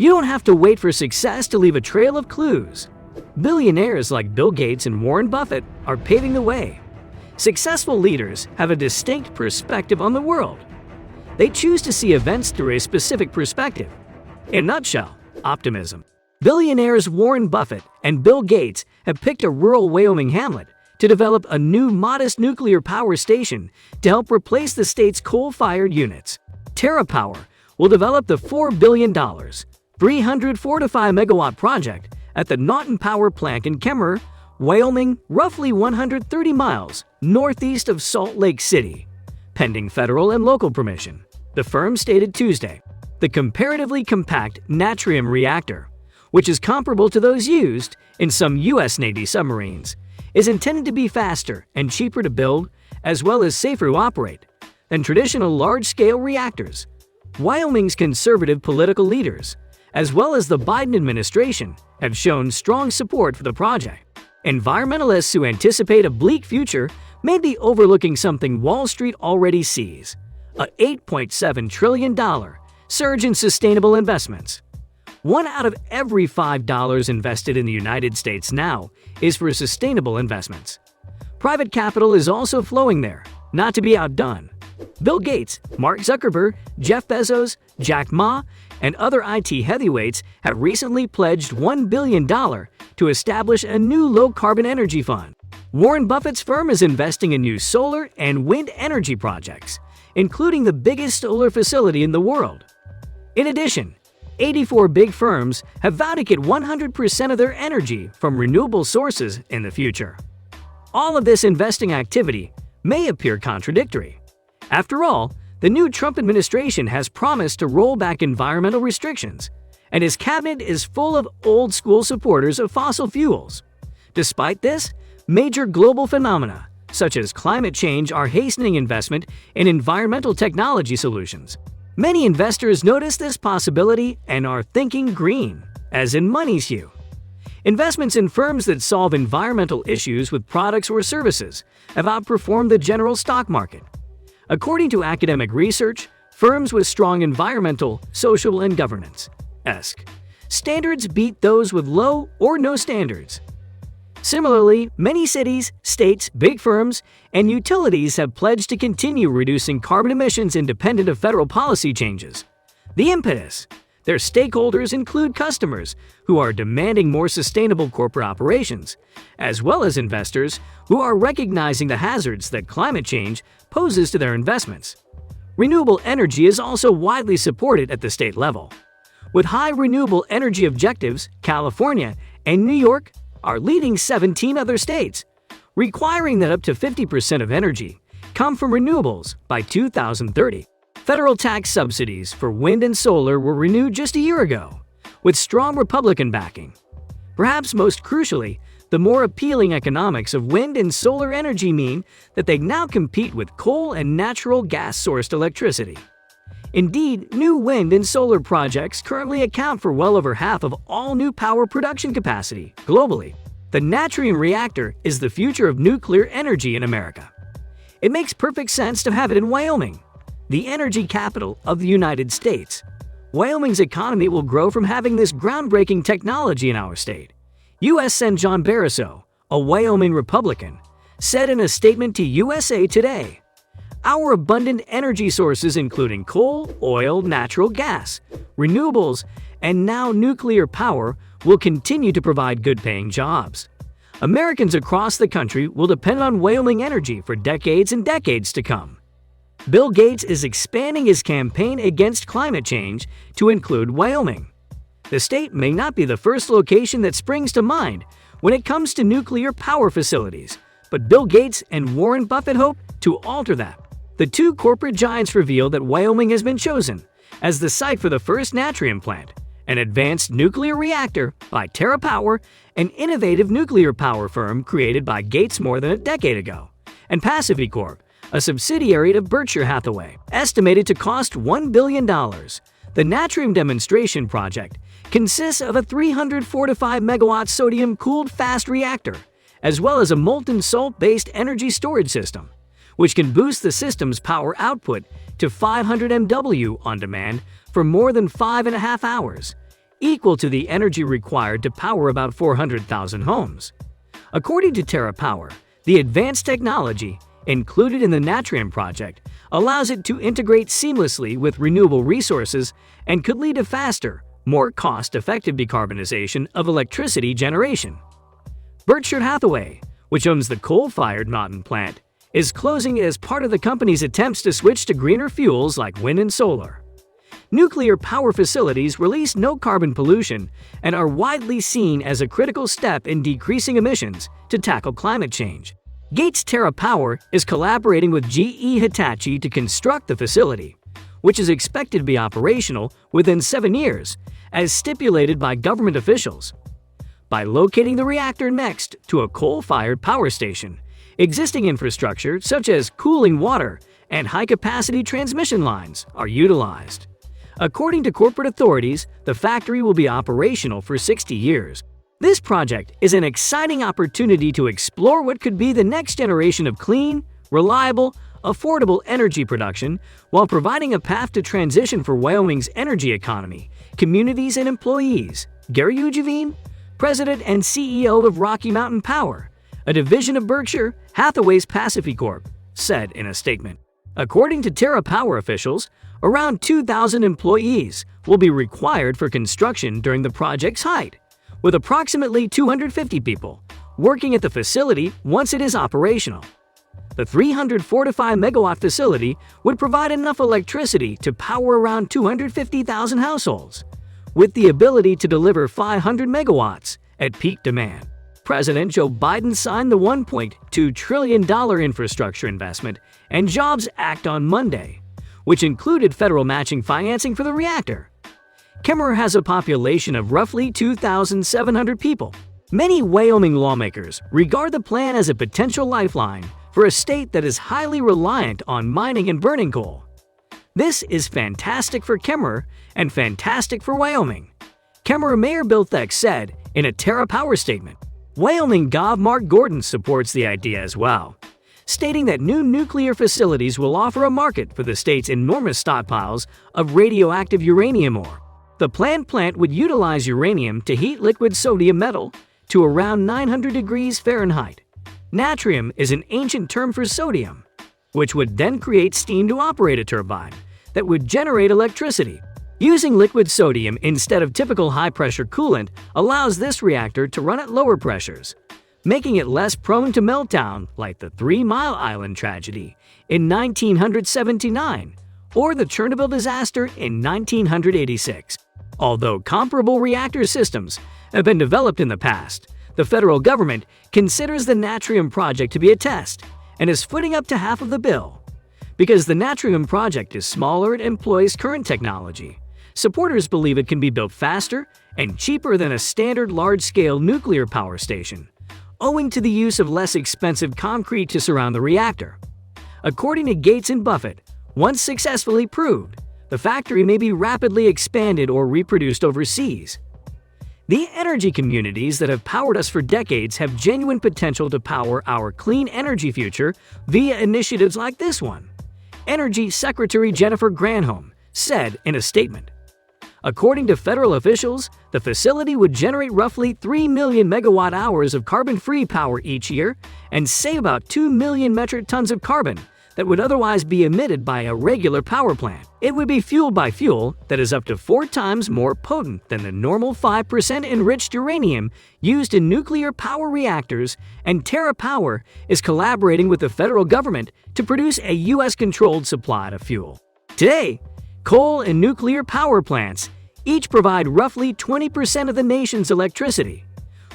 You don't have to wait for success to leave a trail of clues. Billionaires like Bill Gates and Warren Buffett are paving the way. Successful leaders have a distinct perspective on the world. They choose to see events through a specific perspective. In a nutshell, optimism. Billionaires Warren Buffett and Bill Gates have picked a rural Wyoming hamlet to develop a new modest nuclear power station to help replace the state's coal-fired units. TerraPower will develop the $4 billion, 345-megawatt project at the Naughton Power Plant in Kemmerer, Wyoming, roughly 130 miles northeast of Salt Lake City, pending federal and local permission, the firm stated Tuesday. The comparatively compact Natrium reactor, which is comparable to those used in some U.S. Navy submarines, is intended to be faster and cheaper to build, as well as safer to operate, than traditional large-scale reactors. Wyoming's conservative political leaders, as well as the Biden administration, have shown strong support for the project. Environmentalists who anticipate a bleak future may be overlooking something Wall Street already sees: a $8.7 trillion surge in sustainable investments. 1 out of every $5 invested in the United States now is for sustainable investments. Private capital is also flowing there, not to be outdone. Bill Gates, Mark Zuckerberg, Jeff Bezos, Jack Ma, and other IT heavyweights have recently pledged $1 billion to establish a new low-carbon energy fund. Warren Buffett's firm is investing in new solar and wind energy projects, including the biggest solar facility in the world. In addition, 84 big firms have vowed to get 100% of their energy from renewable sources in the future. All of this investing activity may appear contradictory. After all, the new Trump administration has promised to roll back environmental restrictions, and his cabinet is full of old-school supporters of fossil fuels. Despite this, major global phenomena, such as climate change, are hastening investment in environmental technology solutions. Many investors notice this possibility and are thinking green, as in money's hue. Investments in firms that solve environmental issues with products or services have outperformed the general stock market. According to academic research, firms with strong environmental, social, and governance standards beat those with low or no standards. Similarly, many cities, states, big firms, and utilities have pledged to continue reducing carbon emissions independent of federal policy changes. The impetus: their stakeholders include customers who are demanding more sustainable corporate operations, as well as investors who are recognizing the hazards that climate change poses to their investments. Renewable energy is also widely supported at the state level. With high renewable energy objectives, California and New York are leading 17 other states, requiring that up to 50% of energy come from renewables by 2030. Federal tax subsidies for wind and solar were renewed just a year ago, with strong Republican backing. Perhaps most crucially, the more appealing economics of wind and solar energy mean that they now compete with coal and natural gas-sourced electricity. Indeed, new wind and solar projects currently account for well over half of all new power production capacity globally. The Natrium reactor is the future of nuclear energy in America. It makes perfect sense to have it in Wyoming, the energy capital of the United States. Wyoming's economy will grow from having this groundbreaking technology in our state. U.S. Sen. John Barrasso, a Wyoming Republican, said in a statement to USA Today, "Our abundant energy sources, including coal, oil, natural gas, renewables, and now nuclear power, will continue to provide good-paying jobs. Americans across the country will depend on Wyoming energy for decades and decades to come." Bill Gates is expanding his campaign against climate change to include Wyoming. The state may not be the first location that springs to mind when it comes to nuclear power facilities, but Bill Gates and Warren Buffett hope to alter that. The two corporate giants revealed that Wyoming has been chosen as the site for the first Natrium plant, an advanced nuclear reactor by TerraPower, an innovative nuclear power firm created by Gates more than a decade ago, and Pacific Corp, a subsidiary of Berkshire Hathaway, estimated to cost $1 billion. The Natrium demonstration project consists of a 345-megawatt sodium-cooled fast reactor, as well as a molten salt-based energy storage system, which can boost the system's power output to 500 MW on demand for more than 5.5 hours. equal to the energy required to power about 400,000 homes. According to TerraPower, the advanced technology included in the Natrium project allows it to integrate seamlessly with renewable resources and could lead to faster, more cost-effective decarbonization of electricity generation. Berkshire Hathaway, which owns the coal-fired Naughton plant, is closing as part of the company's attempts to switch to greener fuels like wind and solar. Nuclear power facilities release no carbon pollution and are widely seen as a critical step in decreasing emissions to tackle climate change. Gates TerraPower is collaborating with GE Hitachi to construct the facility, which is expected to be operational within 7 years, as stipulated by government officials. By locating the reactor next to a coal-fired power station, existing infrastructure such as cooling water and high-capacity transmission lines are utilized. According to corporate authorities, the factory will be operational for 60 years. This project is an exciting opportunity to explore what could be the next generation of clean, reliable, affordable energy production while providing a path to transition for Wyoming's energy economy, communities, and employees. Gary Ujivine, President and CEO of Rocky Mountain Power, a division of Berkshire Hathaway's PacifiCorp, said in a statement. According to TerraPower officials, around 2,000 employees will be required for construction during the project's height, with approximately 250 people working at the facility once it is operational. The 345-megawatt facility would provide enough electricity to power around 250,000 households, with the ability to deliver 500 megawatts at peak demand. President Joe Biden signed the $1.2 trillion Infrastructure Investment and Jobs Act on Monday, which included federal matching financing for the reactor. Kemmerer has a population of roughly 2,700 people. Many Wyoming lawmakers regard the plan as a potential lifeline for a state that is highly reliant on mining and burning coal. This is fantastic for Kemmerer and fantastic for Wyoming, Kemmerer Mayor Bill Thek said in a TerraPower statement. Wyoming Gov. Mark Gordon supports the idea as well, stating that new nuclear facilities will offer a market for the state's enormous stockpiles of radioactive uranium ore. The planned plant would utilize uranium to heat liquid sodium metal to around 900 degrees Fahrenheit. Natrium is an ancient term for sodium, which would then create steam to operate a turbine that would generate electricity. Using liquid sodium instead of typical high-pressure coolant allows this reactor to run at lower pressures, making it less prone to meltdown like the 3 Mile Island tragedy in 1979 or the Chernobyl disaster in 1986. Although comparable reactor systems have been developed in the past, the federal government considers the Natrium project to be a test and is footing up to half of the bill. Because the Natrium project is smaller and employs current technology, supporters believe it can be built faster and cheaper than a standard large-scale nuclear power station, owing to the use of less expensive concrete to surround the reactor. According to Gates and Buffett, once successfully proved, the factory may be rapidly expanded or reproduced overseas. The energy communities that have powered us for decades have genuine potential to power our clean energy future via initiatives like this one, Energy Secretary Jennifer Granholm said in a statement. According to federal officials, the facility would generate roughly 3 million megawatt-hours of carbon-free power each year and save about 2 million metric tons of carbon that would otherwise be emitted by a regular power plant. It would be fueled by fuel that is up to 4 times more potent than the normal 5% enriched uranium used in nuclear power reactors, and TerraPower is collaborating with the federal government to produce a U.S.-controlled supply of fuel. Today, coal and nuclear power plants each provide roughly 20% of the nation's electricity,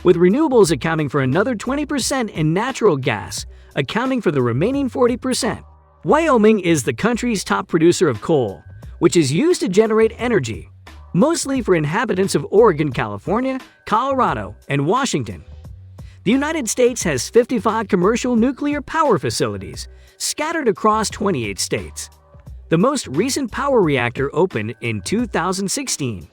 with renewables accounting for another 20% and natural gas accounting for the remaining 40%. Wyoming is the country's top producer of coal, which is used to generate energy, mostly for inhabitants of Oregon, California, Colorado, and Washington. The United States has 55 commercial nuclear power facilities scattered across 28 states. The most recent power reactor opened in 2016,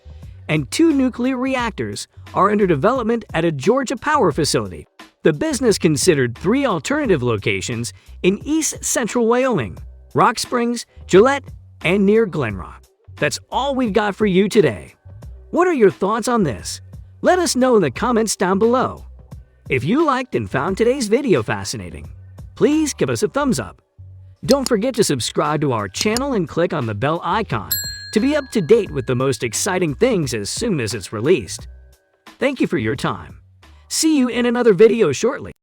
and 2 nuclear reactors are under development at a Georgia power facility. The business considered 3 alternative locations in east-central Wyoming: Rock Springs, Gillette, and near Glen Rock. That's all we've got for you today. What are your thoughts on this? Let us know in the comments down below. If you liked and found today's video fascinating, please give us a thumbs up. Don't forget to subscribe to our channel and click on the bell icon to be up to date with the most exciting things as soon as it's released. Thank you for your time. See you in another video shortly.